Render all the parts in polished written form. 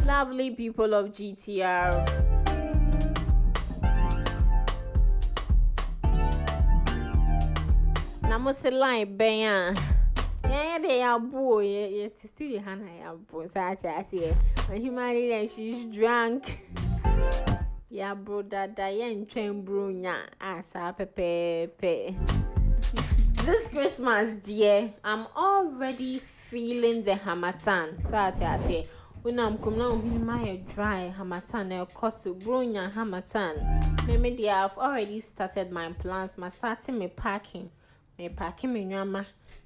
Lovely people of GTR. Namusi line ben yeah, they are boy. Yeah, to studio Hannah, I boy. So I say, when humanity and she's drunk. Yeah, bro, that Diane Chambrunya, asa pepe. This Christmas, dear, I'm already feeling the hamatan. So I say, when I'm coming out, my dry hamatan, el cosu brunya hamatan. Maybe I've already started my plans. My starting me packing me nyama,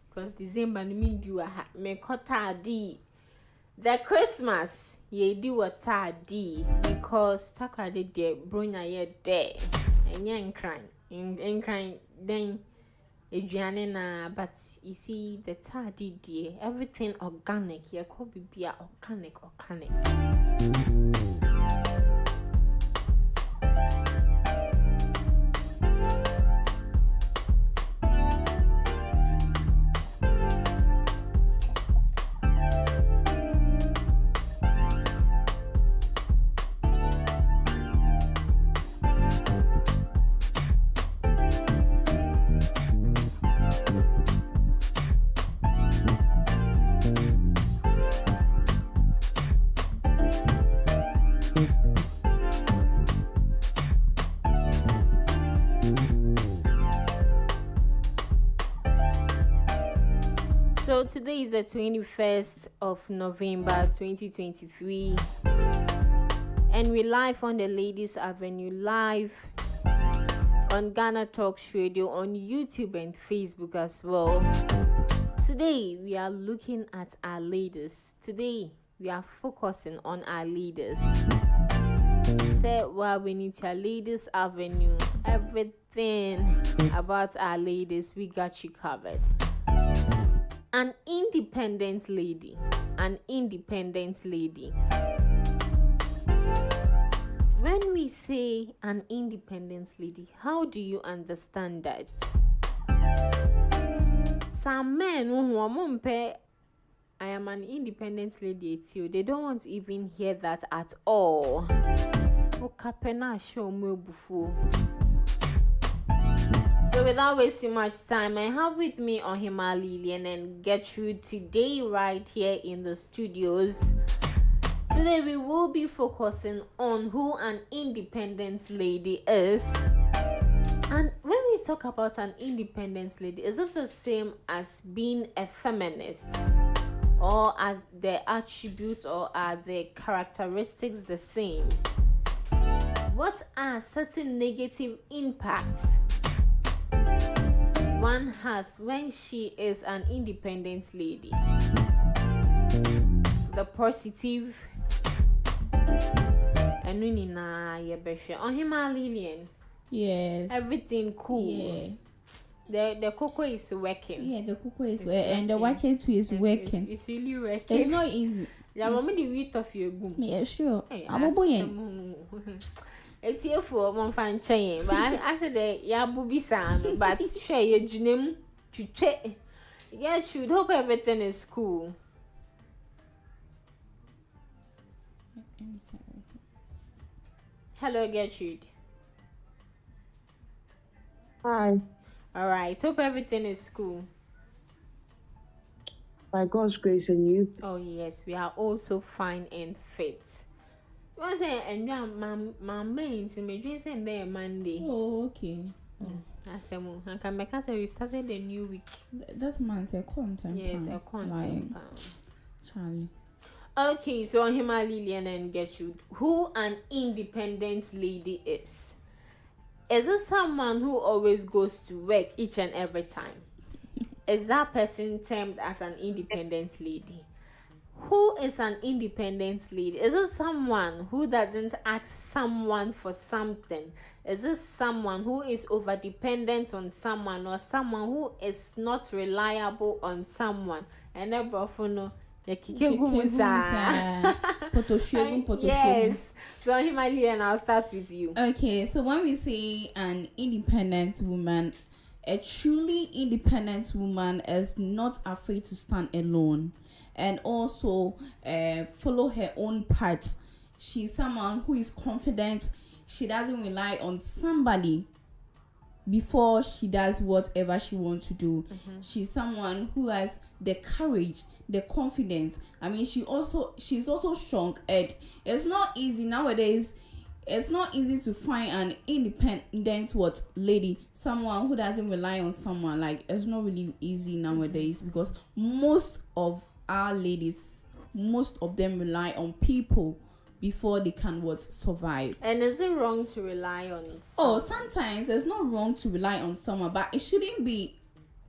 because December no mean do me kota di. The Christmas ye do what I did because Taka did de brunya ye de and yan crying in crying then Adriana na, but you see the tardy dear everything organic ye could be organic. So today is the 21st of November 2023 and we live on the Ladies Avenue, live on Ghana Talks Radio, on YouTube and Facebook as well. Today we are looking at our ladies. Today we are focusing on our leaders. Say we need our Ladies Avenue, everything about our ladies, we got you covered. An independent lady. When we say an independent lady, how do you understand that? Some men who I am an independent lady, they don't want to even hear that at all. So without wasting much time, I have with me on Ohima Lillian and Gertrude today right here in the studios. Today we will be focusing on who an independent lady is. And when we talk about an independent lady, is it the same as being a feminist? Or are the attributes or are the characteristics the same? What are certain negative impacts one has when she is an independent lady? The positive and Ohima Lillian. Yes. Everything cool. Yeah. The cocoa is working. Yeah, the cocoa is working. And the watching too is working. It's really working. It's not easy. Yeah, mommy the weight of your boom. Yeah, sure. Hey, I'm a boy. It's here for one fan chain, but I said that ya booby sound, but share your gym to check. Yeah, should hope everything is cool. Hello, Gertrude. Hi. All right, hope everything is cool. By God's grace and you. Oh yes, we are also fine and fit. You say and my main to me just say there Monday. Oh, okay. I say I can make us we started a new week. That's man's a content. Yes, a content. Charlie. Okay, so Ohima Lillian and Gertrude, who an independent lady is. Is it someone who always goes to work each and every time? Is that person termed as an independent lady? Who is an independent lady? Is it someone who doesn't ask someone for something? Is it someone who is over dependent on someone or someone who is not reliable on someone? And Yes. So Himali, and I'll start with you. Okay, so when we say an independent woman, a truly independent woman is not afraid to stand alone and also follow her own path. She's someone who is confident. She doesn't rely on somebody before she does whatever she wants to do. She's someone who has the courage, the confidence. I mean, she's also strong. And it's not easy nowadays. It's not easy to find an independent lady, someone who doesn't rely on someone. Like, it's not really easy nowadays because most of our ladies, most of them rely on people before they can survive. And is it wrong to rely on someone? Sometimes it's not wrong to rely on someone, but it shouldn't be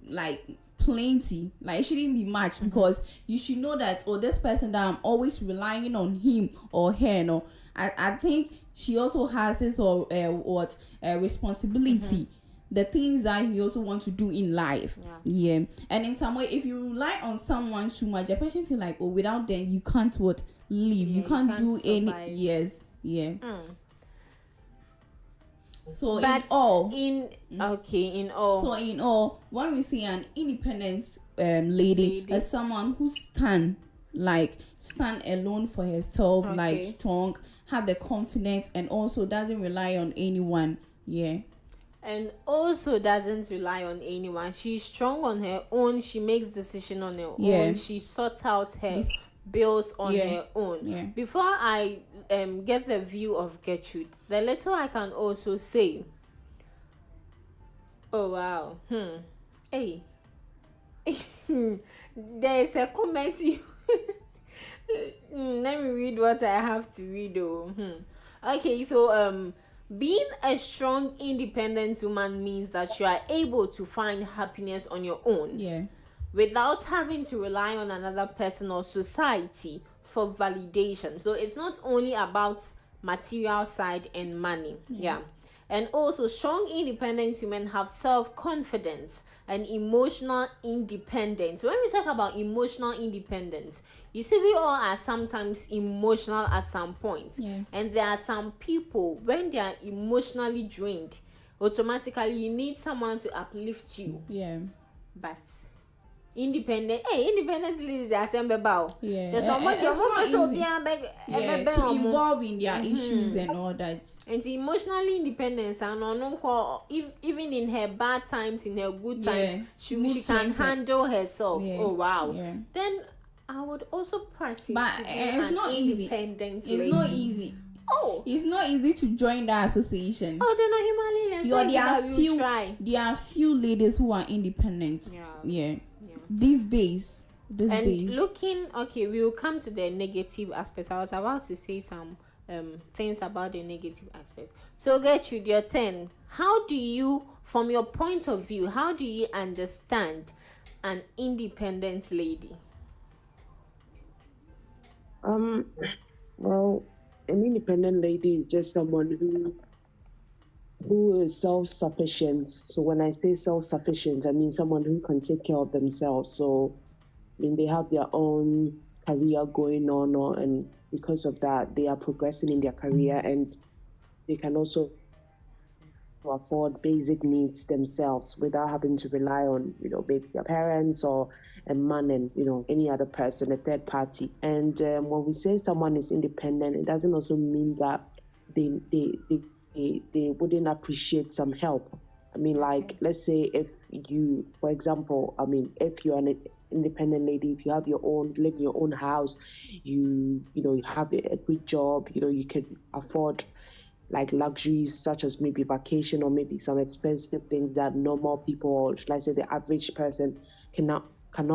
like plenty. Like, it shouldn't be much because you should know that this person that I'm always relying on him or her. No, I think she also has his responsibility. The things that he also wants to do in life. Yeah. And in some way, if you rely on someone too much, the person feel like, without them you can't live. You can't do survive. any. Yes. Yeah. So but in all. So in all, when we see an independent lady as someone who stand alone for herself, like strong, have the confidence, and also doesn't rely on anyone. Yeah. And also doesn't rely on anyone. She's strong on her own. She makes decisions on her own. She sorts out her bills on her own. Yeah. Before I get the view of Gertrude, the little I can also say. Oh wow. Hey. There is a comment. Let me read what I have to read. Okay, so being a strong, independent woman means that you are able to find happiness on your own. Yeah. Without having to rely on another person or society for validation. So it's not only about material side and money. Yeah. And also, strong, independent women have self-confidence and emotional independence. When we talk about emotional independence, you see, we all are sometimes emotional at some point. And there are some people, when they are emotionally drained, automatically you need someone to uplift you. Yeah. But independent ladies, they are saying about to involve in their issues and all that. And emotionally independent, and even in her bad times, in her good times, she can handle herself. Oh wow. Then I would also practice. But it's not easy. It's not easy. It's not easy to join that association. They're not human. There are few ladies who are independent. Yeah. These days. Looking, okay, we will come to the negative aspect. I was about to say some things about the negative aspect. So Gertrude, your turn. How do you, from your point of view, how do you understand an independent lady? Well, an independent lady is just someone who is self-sufficient. So when I say self-sufficient, I mean someone who can take care of themselves. So I mean, they have their own career going on, and because of that, they are progressing in their career, and they can also afford basic needs themselves without having to rely on, maybe their parents or a man and, any other person, a third party. And when we say someone is independent, it doesn't also mean that they wouldn't appreciate some help. I mean, like, let's say if you, for example, if you're an independent lady, if you have live in your own house, you have a good job, you can afford like luxuries such as maybe vacation or maybe some expensive things that normal people, or should I say the average person, cannot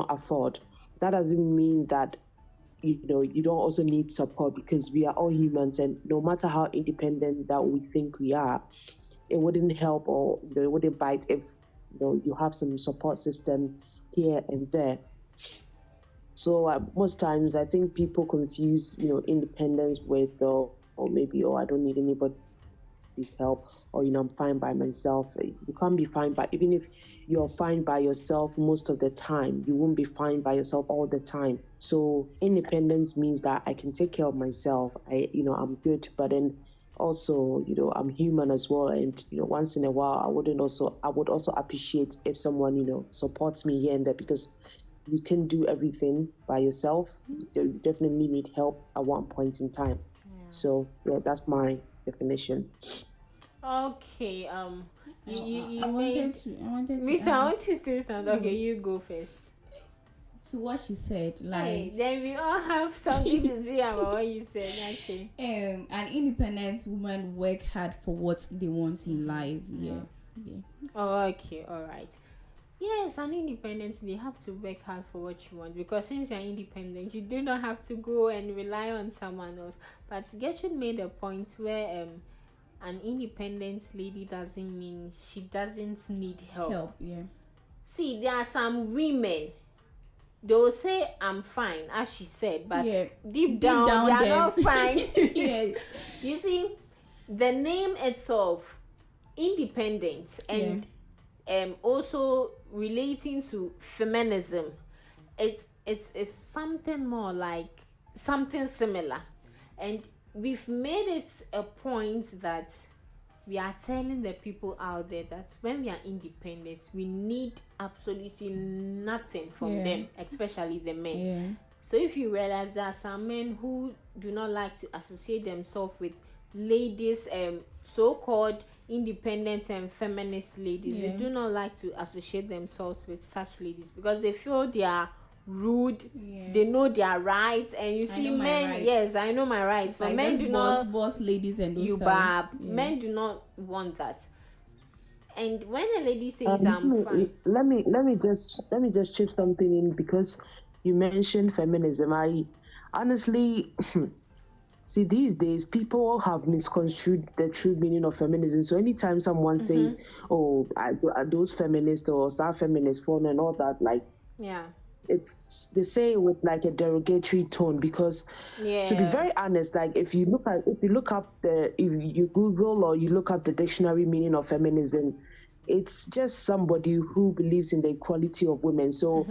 afford. That doesn't mean that you don't also need support, because we are all humans, and no matter how independent that we think we are, it wouldn't help, or it wouldn't bite if you have some support system here and there. So most times I think people confuse independence with or maybe I don't need anybody this help, or I'm fine by myself. You can't be fine by, even if you're fine by yourself most of the time, you won't be fine by yourself all the time. So independence means that I can take care of myself. I'm good, but then also, I'm human as well, and once in a while, I would also appreciate if someone supports me here and there, because you can do everything by yourself. You definitely need help at one point in time. So yeah, that's my definition. Okay. You I made. wanted to Me too. I add want to say something. Okay, you go first. to what she said. Hey, Like, then we all have something to say about what you said. Okay. an independent woman work hard for what they want in life. Yeah. Oh, okay. All right. Yes, an independent, they have to work hard for what you want, because since you're independent, you do not have to go and rely on someone else. But Gertrude made a point where an independent lady doesn't mean she doesn't need help. Yeah. See, there are some women, they will say I'm fine, as she said, but deep down they are not fine. Yes. You see, the name itself, independent, and also relating to feminism, it's something more like something similar, and we've made it a point that we are telling the people out there that when we are independent, we need absolutely nothing from them, especially the men. So if you realize there are some men who do not like to associate themselves with ladies, so-called independent and feminist ladies, they do not like to associate themselves with such ladies because they feel they are rude. They know their rights, and you see men, yes, I know my rights, but like men do not, boss ladies and those you bab, men do not want that. And when a lady says I'm fine, let me just chip something in, because you mentioned feminism. I honestly see, these days people have misconstrued the true meaning of feminism. So anytime someone says, "Oh, are those feminists or are feminists for," and all that, like, it's, they say it with like a derogatory tone, because to be very honest, like if you look up if you Google or you look up the dictionary meaning of feminism, it's just somebody who believes in the equality of women. So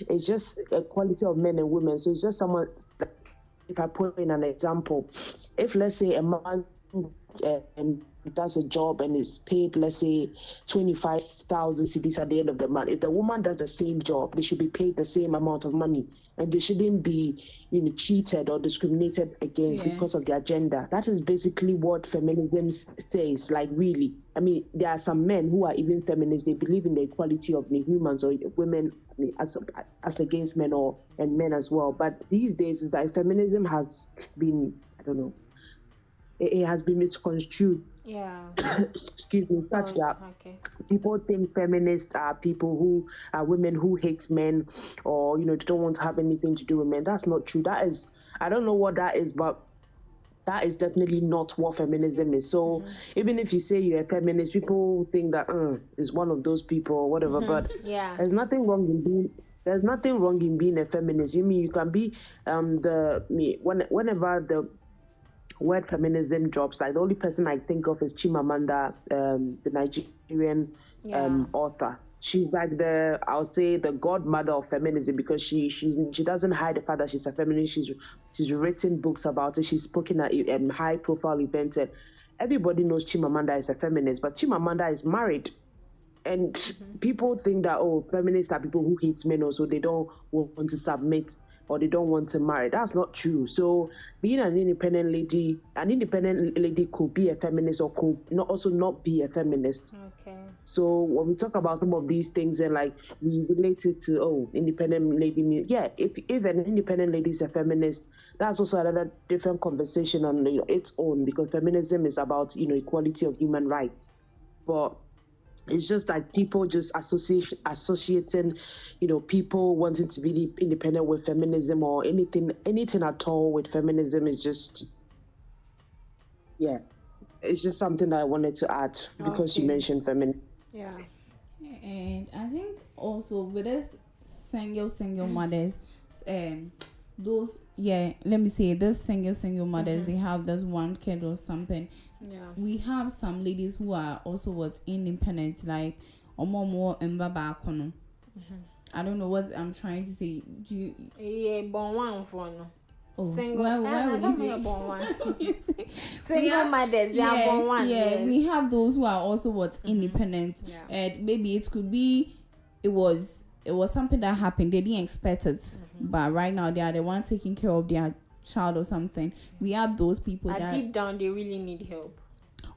it's just equality of men and women. So it's just someone, if I put in an example, if let's say a man does a job and is paid, let's say 25,000 cedis at the end of the month, if the woman does the same job, they should be paid the same amount of money, and they shouldn't be cheated or discriminated against because of their gender. That is basically what feminism says. Like, really, I mean, there are some men who are even feminists. They believe in the equality of humans or women, I mean, as against men, and men as well. But these days is that feminism has been, I don't know, it has been misconstrued. Excuse me, such that people think feminists are people who are women who hate men, or they don't want to have anything to do with men. That's not true. That is, I don't know what that is, but that is definitely not what feminism is. So even if you say you're a feminist, people think that is one of those people or whatever. But there's nothing wrong in being a feminist. You mean you can be whenever the word feminism drops, like the only person I think of is Chimamanda, the Nigerian author. She's like I'll say the godmother of feminism, because she doesn't hide the fact that she's a feminist. She's written books about it. She's spoken at high profile events, and everybody knows Chimamanda is a feminist. But Chimamanda is married, and people think that feminists are people who hate men, or so they don't want to submit, or they don't want to marry. That's not true. So being an independent lady could be a feminist, or could not be a feminist. So when we talk about some of these things, and like we relate it to independent lady, if an independent lady is a feminist, that's also another different conversation on its own, because feminism is about equality of human rights. But it's just like people just associating, people wanting to be independent with feminism, or anything at all with feminism is just, it's just something that I wanted to add, because you mentioned feminism. And I think also with us single mothers, those let me say this single mothers, they have this one kid or something. Yeah. We have some ladies who are also what's independent, like omomo and baba kono. I don't know what I'm trying to say. Do you? Yeah, born one for no. Oh, Single. why would you say? Born one? Single mothers, they are born one. Yeah, yes. we have those who are also what's independent, Yeah. and maybe it could be, it was something that happened. They didn't expect it, but right now they are the one taking care of their child or something. We have those people that deep down they really need help.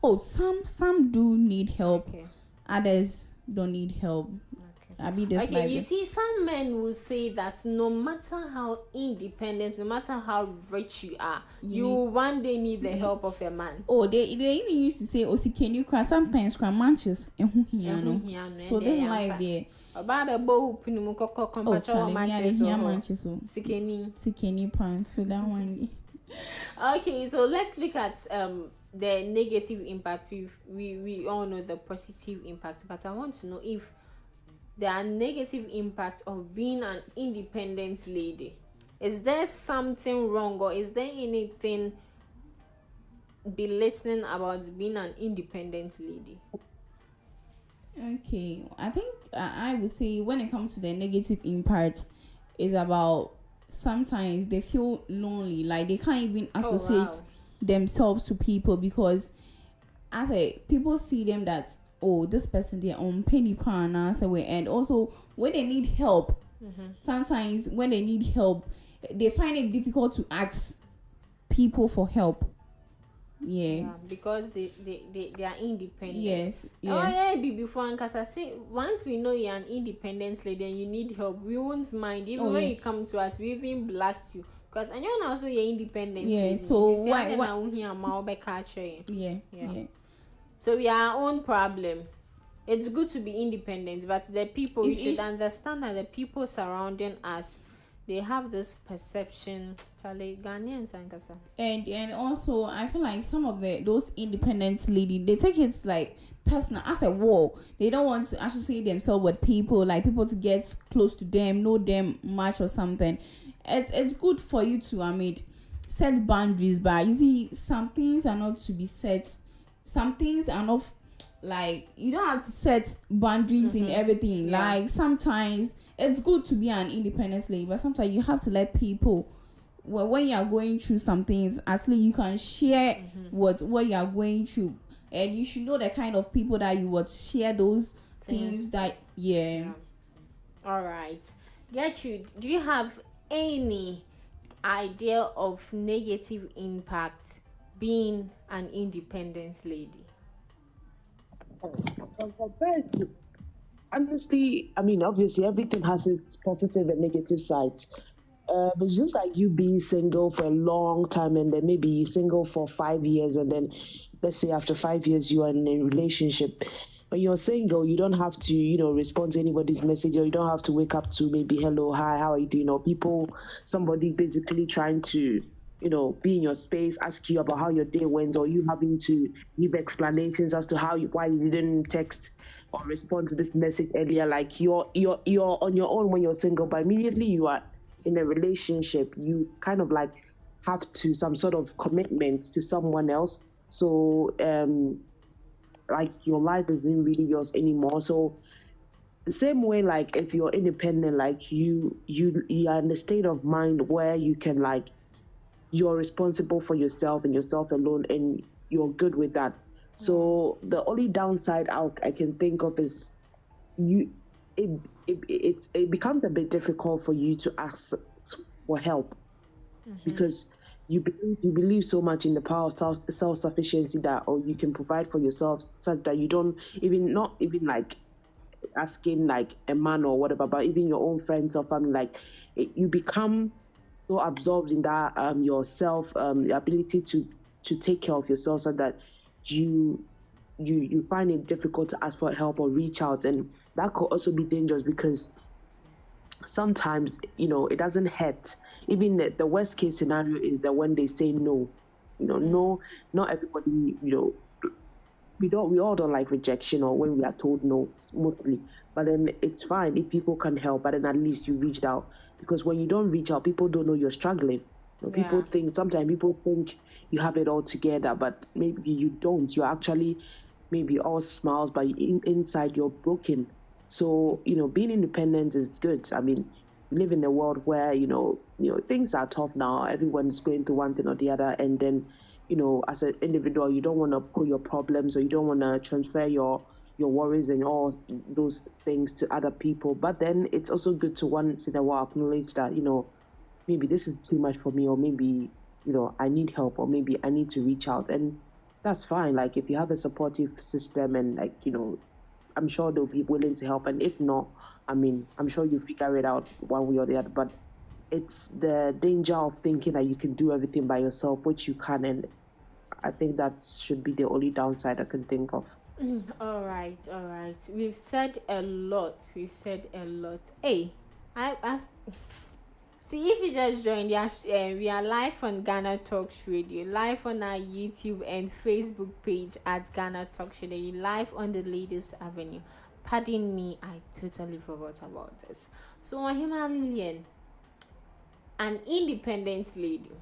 Oh, some do need help. Okay. Others don't need help. Okay. I mean, this Okay, you see, some men will say that no matter how independent, no matter how rich you are, you one day need the help of a man. Oh, they even used to say, "Oh, see, can you cry?" Sometimes cry manches. So this life there. About a bow, Pinumuko, Compacho, manches. Sikeni pants. So that one. Okay, so let's look at the negative impact. We all know the positive impact, but I want to know if there are negative impact of being an independent lady. Is there something wrong, or is there anything belittling about being an independent lady? Okay, I think I would say when it comes to the negative impact, is about sometimes they feel lonely, like they can't even associate themselves to people, because as people see them that, oh, this person, they're on penny pan, and also when they need help, sometimes when they need help, they find it difficult to ask people for help. Yeah, because they are independent. Yes. Yeah. Oh yeah, before, because I say once we know you're an independent lady and you need help, we won't mind. Even when you come to us, we even blast you. Because I know also you're independent. Yeah. Lady. So why? Yeah. So we are our own problem. It's good to be independent, but the people, we should understand that the people surrounding us, they have this perception, Charlie, Ghanaians and Kasa. And also I feel like some of those independent ladies, they take it like personal, as a war. They don't want to associate themselves with people, like people to get close to them, know them much or something. It's good for you to set boundaries, but you see, some things are not to be set. Some things are not, like, you don't have to set boundaries in everything. Yeah. Like sometimes it's good to be an independent lady, but sometimes you have to let people, when you are going through some things, at least you can share what you are going through, and you should know the kind of people that you would share those things that. All right, Gertrude, do you have any idea of negative impact being an independent lady? Honestly, obviously everything has its positive and negative sides. But just like you being single for a long time, and then maybe you're single for 5 years, and then let's say after 5 years you are in a relationship. When you're single, you don't have to, respond to anybody's message, or you don't have to wake up to maybe hello, hi, how are you doing, or somebody basically trying to, be in your space, ask you about how your day went, or you having to give explanations as to why you didn't text or respond to this message earlier. Like you're on your own when you're single, but immediately you are in a relationship, you kind of like have to some sort of commitment to someone else. So like your life isn't really yours anymore. So the same way, like if you're independent, like you are in a state of mind where you can, like, you're responsible for yourself and yourself alone, and you're good with that. So the only downside I can think of is it becomes a bit difficult for you to ask for help, because you believe so much in the power of self-sufficiency that, you can provide for yourself, such that you don't not even like asking like a man or whatever, but even your own friends or family, like you become so absorbed in that yourself, the ability to take care of yourself, so that you find it difficult to ask for help or reach out. And that could also be dangerous, because sometimes it doesn't hurt. Even the worst case scenario is that when they say no, no, not everybody, we all don't like rejection, or when we are told no, mostly. But then it's fine if people can help, but then at least you reached out. Because when you don't reach out, people don't know you're struggling. People sometimes people think you have it all together, but maybe you don't. You're actually maybe all smiles, but inside you're broken. So, being independent is good. I mean, we live in a world where, things are tough now. Everyone's going through one thing or the other. And then, as an individual, you don't want to put your problems, or you don't want to transfer your worries and all those things to other people. But then it's also good to once in a while acknowledge that, maybe this is too much for me, or maybe, I need help, or maybe I need to reach out. And that's fine. Like, if you have a supportive system and, like, I'm sure they'll be willing to help. And if not, I mean, I'm sure you figure it out one way or the other. But it's the danger of thinking that you can do everything by yourself, which you can. And I think that should be the only downside I can think of. All right. We've said a lot. Hey, I see, if you just joined us, we are live on Ghana Talks Radio, live on our YouTube and Facebook page at Ghana Talks Radio, live on the Ladies Avenue. Pardon me, I totally forgot about this. So, Mahima Lillian, an independent lady,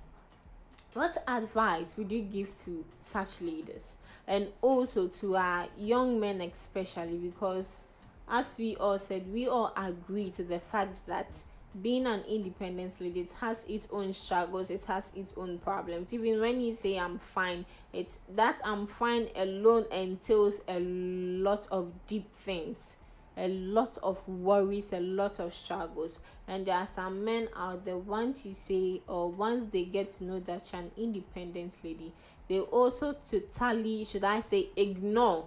what advice would you give to such ladies, and also to our young men especially? Because as we all said, we all agree to the fact that being an independent lady, it has its own struggles, it has its own problems. Even when you say I'm fine, it's that I'm fine alone entails a lot of deep things, a lot of worries, a lot of struggles. And there are some men out there, once you say, or once they get to know that you're an independent lady, they also totally, should I say, ignore.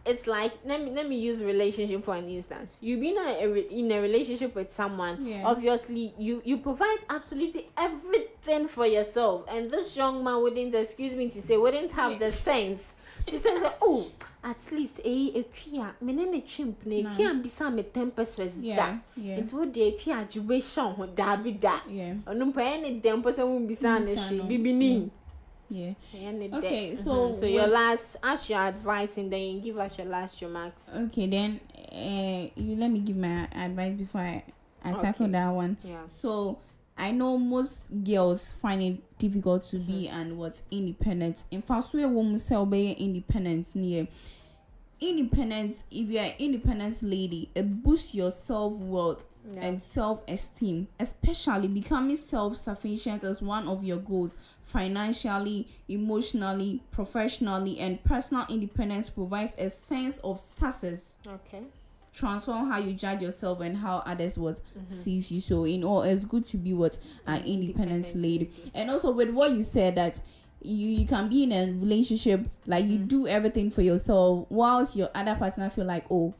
It's like, let me use relationship for an instance. You've been in a relationship with someone. Obviously you provide absolutely everything for yourself, and this young man wouldn't have the sense. He says, oh, at least a kia menene chimp ne kia bisa me 10% da. It's what the kia jubation ho dabi da. Onum pa ene dem person won bisa ne shi bibini. Okay, so your last, as your advice, and then you give us your last remarks. Okay, then you let me give my advice before I tackle that one. So I know most girls find it difficult to be and what's independent. In fact, we women say be independent near. Independence, if you're an independent lady, it boosts your self-worth and self-esteem, especially becoming self-sufficient as one of your goals. Financially, emotionally, professionally, and personal independence provides a sense of success. Transform how you judge yourself and how others sees you. So in all, it's good to be an independent lady. And also with what you said, that you can be in a relationship, like you do everything for yourself, whilst your other partner feel like, oh,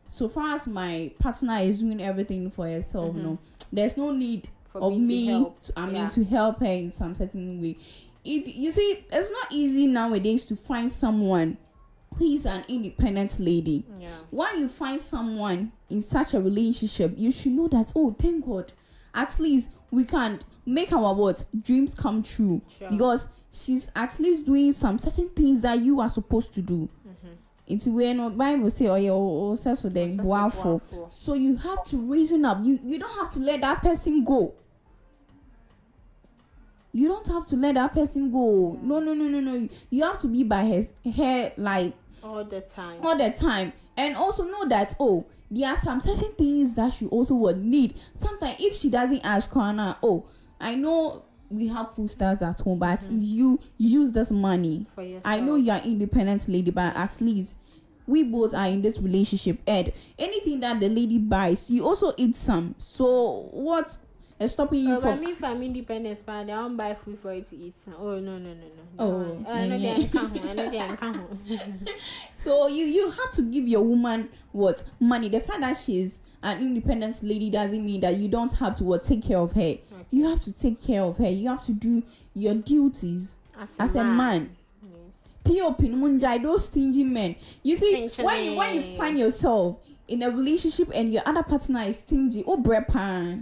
so far as my partner is doing everything for herself, no, there's no need of me to help her in some certain way. If you see, it's not easy nowadays to find someone who is an independent lady. When you find someone in such a relationship, you should know that, oh, thank God, at least we can make our dreams come true, because she's at least doing some certain things that you are supposed to do. It's when the Bible say, so you have to reason up. You don't have to let that person go. You don't have to let that person go. No. You have to be by her like all the time. And also know that, oh, there are some certain things that she also would need. Sometimes if she doesn't ask Kwana, oh, I know we have food stars at home, but you use this money for yourself. I know you're an independent lady, but at least we both are in this relationship. And anything that the lady buys, you also eat some. So what is stopping you from? If I'm independent, but I don't buy food for you to eat. Oh no. Oh, I know. So you have to give your woman money. The fact that she's an independent lady doesn't mean that you don't have to take care of her. You have to take care of her. You have to do your duties as a man. Those stingy men. You see, when you find yourself in a relationship and your other partner is stingy, pan.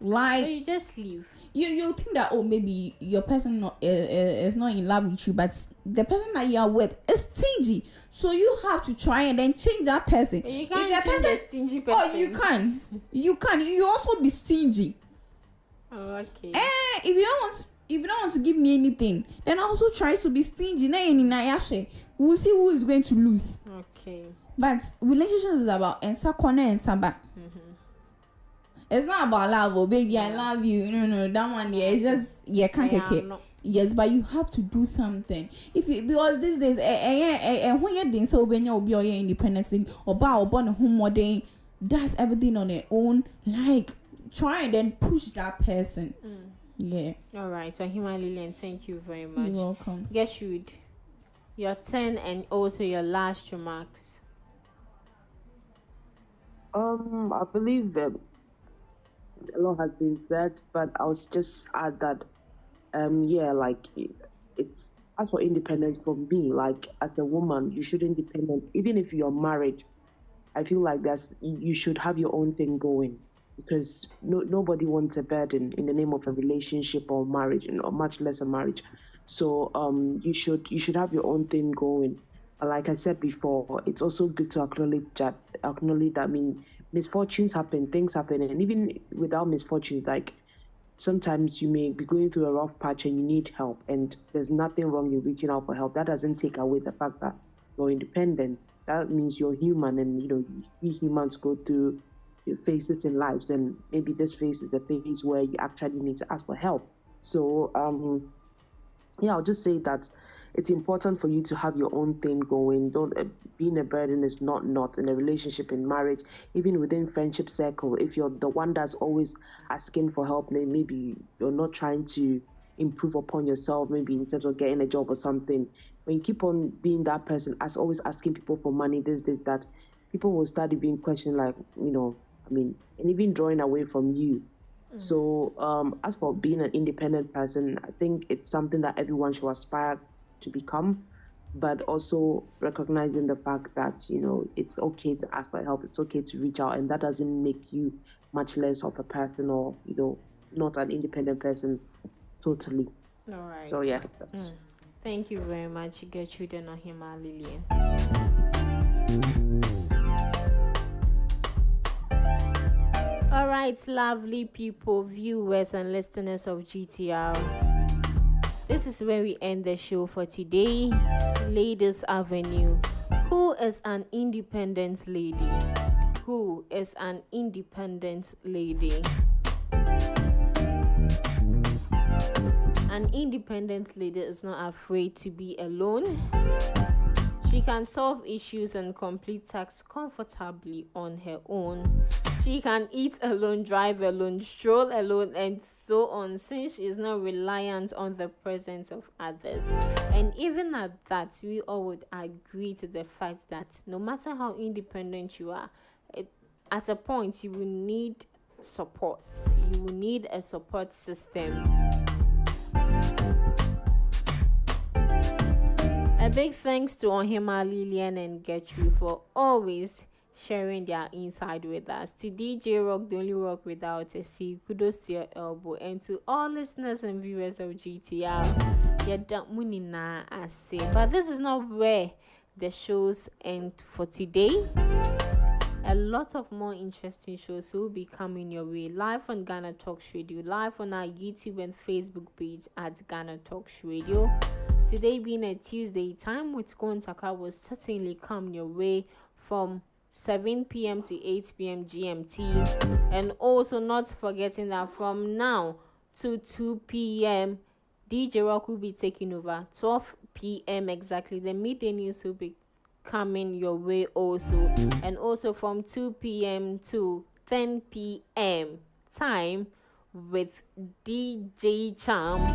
Like, so you just leave. You think that, oh, maybe your person is not in love with you, but the person that you are with is stingy. So you have to try and then change that person. But you can't change a stingy person. Oh, you can. You also be stingy. Oh, okay. If you don't want to give me anything, then also try to be stingy. We'll see who is going to lose. Okay. But relationship is about ensa corner and saba. It's not about love, oh baby, I love you. No, that one, yeah, it's just can't. Yes, but you have to do something. Because these days, when you're doing so, when you'll be your independence thing, or born a home more day, does everything on their own. Like, try and then push that person. Yeah. All right. So, Hima Lillian, thank you very much. You're welcome. Gertrude, your turn and also your last remarks. I believe a lot has been said, but I was just add that, it's as for independence for me, like as a woman, you should independent, even if you're married. I feel like you should have your own thing going, because nobody wants a burden in the name of a relationship or marriage, or much less a marriage. So you should have your own thing going. Like I said before, it's also good to acknowledge that. I mean, misfortunes happen, things happen, and even without misfortunes, like sometimes you may be going through a rough patch and you need help, and there's nothing wrong in reaching out for help. That doesn't take away the fact that you're independent. That means you're human, and we humans go through phases in lives, and maybe this phase is a phase where you actually need to ask for help. So I'll just say that it's important for you to have your own thing going. Don't being a burden is not in a relationship, in marriage, even within friendship circle. If you're the one that's always asking for help, then maybe you're not trying to improve upon yourself, maybe in terms of getting a job or something. When you keep on being that person, as always asking people for money, this, that, people will start being questioned, like, and even drawing away from you. So as for being an independent person, I think it's something that everyone should aspire to become, but also recognizing the fact that it's okay to ask for help, it's okay to reach out, and that doesn't make you much less of a person, or not an independent person totally. All right. So yeah, that's... Thank you very much, Gertrude and Ohima Lillian. All right, lovely people, viewers and listeners of GTR. This is where we end the show for today. Ladies Avenue. Who is an independent lady? Who is an independent lady? An independent lady is not afraid to be alone. She can solve issues and complete tasks comfortably on her own. She can eat alone, drive alone, stroll alone, and so on, since she is not reliant on the presence of others. And even at that, we all would agree to the fact that no matter how independent you are, at a point you will need support. You will need a support system. A big thanks to Ohima Lillian and Gertrude for always sharing their insight with us. To DJ Rock, the only rock without a C, kudos to your elbow. And to all listeners and viewers of GTR, you don't money na I say. But this is not where the shows end for today. A lot of more interesting shows will be coming your way, live on Ghana Talks Radio, live on our YouTube and Facebook page at Ghana Talks Radio. Today being a Tuesday, Time with Kontaka will certainly come your way from 7 p.m. to 8 p.m. GMT. And also not forgetting that from now to 2 p.m., DJ Rock will be taking over. 12 p.m. exactly. The midday news will be coming your way also. And also from 2 p.m. to 10 p.m. time with DJ Charm,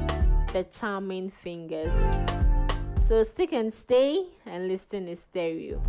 the Charming Fingers. So stick and stay and listen in stereo.